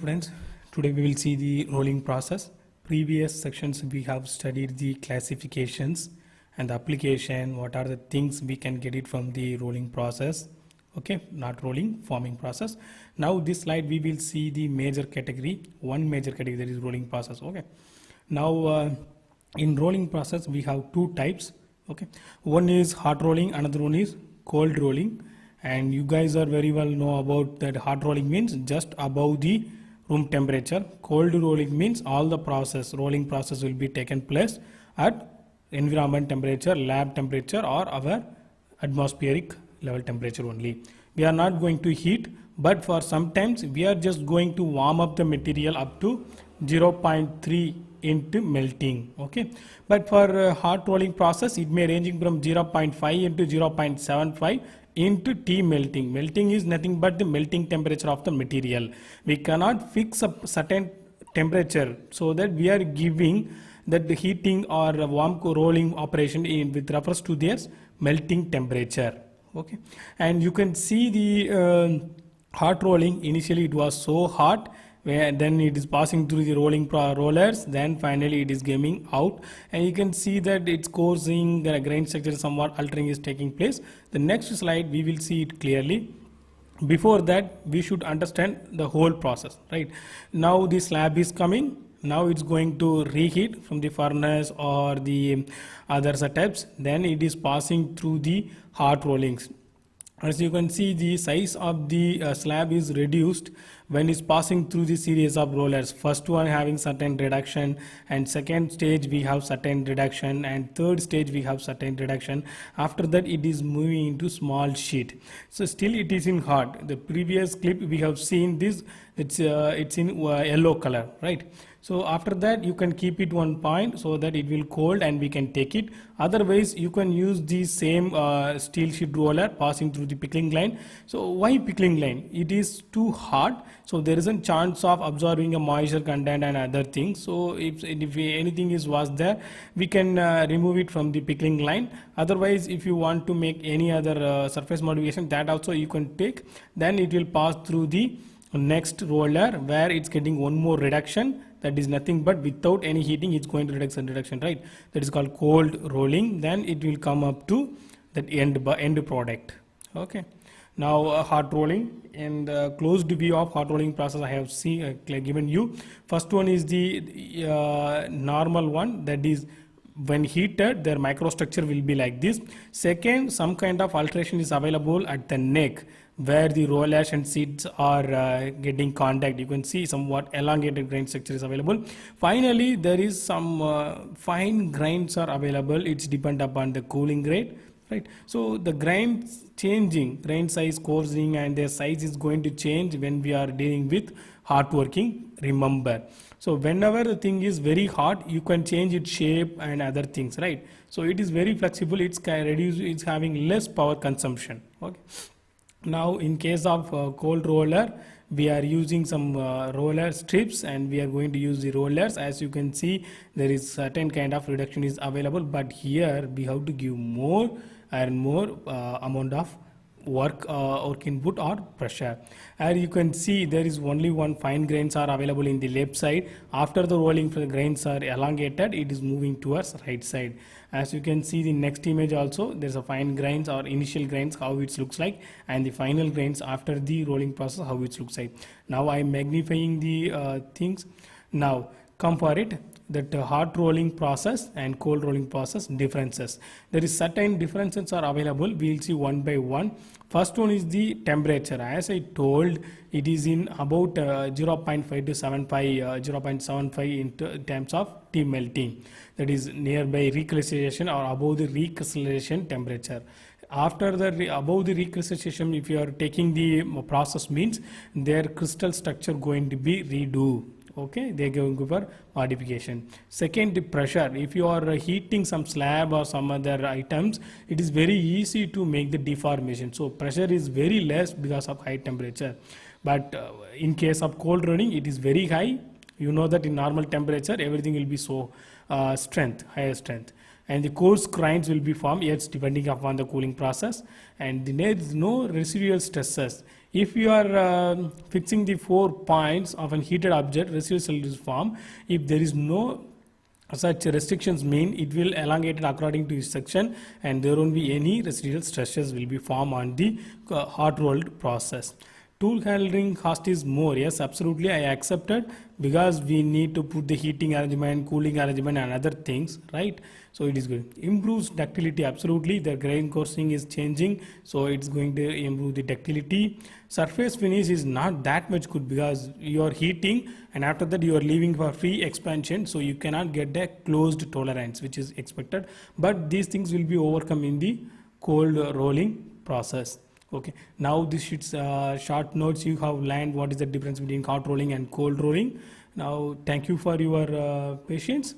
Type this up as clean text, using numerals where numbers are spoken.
students, today we will see the rolling process. Previous sections we have studied the classifications and the application, what are the things we can get it from the rolling process. Okay, not rolling, forming process. Now this slide we will see the major category, one major category, that is rolling process. Okay, now in rolling process we have two types. Okay, one is hot rolling, another one is cold rolling. And you guys are very well know about that hot rolling means just above the room temperature. Cold rolling means all the rolling process will be taken place at environment temperature, lab temperature, or our atmospheric level temperature only. We are not going to heat, but for sometimes we are just going to warm up the material up to 0.3 into melting. Okay, but for hot rolling process it may ranging from 0.5 into 0.75 into T melting. Melting is nothing but the melting temperature of the material. We cannot fix a certain temperature, so that we are giving that the heating or warm rolling operation with reference to their melting temperature. Okay, and you can see the hot rolling. Initially it was so hot, then it is passing through the rolling rollers, then finally it is coming out, and you can see that it's causing the grain structure somewhat altering is taking place. The next slide we will see it clearly. Before that we should understand the whole process. Right now the slab is coming. Now it's going to reheat from the furnace or the other setups. Then it is passing through the hot rollings. As you can see, the size of the slab is reduced when it's passing through the series of rollers. First one having certain reduction, and second stage we have certain reduction, and third stage we have certain reduction. After that it is moving into small sheet. So still it is in hot. The previous clip we have seen this, it's in yellow color, right? So after that you can keep it one point so that it will cold and we can take it. Otherwise you can use the same steel sheet roller passing through the pickling line. So why pickling line? It is too hot, so there isn't chance of absorbing a moisture content and other things. So if anything was there, we can remove it from the pickling line. Otherwise if you want to make any other surface modification, that also you can take. Then it will pass through the next roller where it's getting one more reduction. That is nothing but without any heating it's going to reduction, right? That is called cold rolling. Then it will come up to that end product. Okay, now hot rolling, and closed view of hot rolling process I have given you. First one is the normal one, that is when heated their microstructure will be like this. Second, some kind of alteration is available at the neck where the rollers and seats are getting contact. You can see somewhat elongated grain structure is available. Finally there is some fine grains are available. It's depend upon the cooling rate, right? So the grains changing, grain size coarsening, and their size is going to change when we are dealing with hot working, remember. So whenever the thing is very hot, you can change its shape and other things, right? So it is very flexible. It's having less power consumption. Okay, now in case of cold roller, we are using some roller strips, and we are going to use the rollers. As you can see, there is certain kind of reduction is available, but here we have to give more and more amount of work input or pressure. And you can see there is only one fine grains are available in the left side. After the rolling, the grains are elongated, it is moving towards right side. As you can see the next image also, there's a fine grains or initial grains how it looks like, and the final grains after the rolling process how it looks like. Now I am magnifying the things. Now come for it, that hot rolling process and cold rolling process differences. There is certain differences are available. We will see one by one. First one is the temperature. As I told, it is in about 0.5 to 0.75 in terms of T melting. That is nearby recrystallization or above the recrystallization temperature. After the above the recrystallization, if you are taking the process, means their crystal structure going to be redo. Okay, they are going for modification. Second, the pressure. If you are heating some slab or some other items, it is very easy to make the deformation. So pressure is very less because of high temperature. But in case of cold rolling, it is very high. You know that in normal temperature everything will be so higher strength, and the coarse grains will be formed, yes, depending upon the cooling process, and there is no residual stresses. If you are fixing the 4 points of a heated object residual cell form, if there is no such restrictions, mean it will elongate it according to its section, and there won't be any residual stresses will be formed on the hot rolled process. Tool handling cost is more. Yes, absolutely, I accepted, because we need to put the heating arrangement, cooling arrangement, and other things, right? So it is good. Improves ductility, absolutely. The grain coursing is changing, so it's going to improve the ductility. Surface finish is not that much good, because you are heating and after that you are leaving for free expansion, so you cannot get a closed tolerance which is expected. But these things will be overcome in the cold rolling process. Okay, now this is short notes you have learned what is the difference between hot rolling and cold rolling. Now thank you for your patience.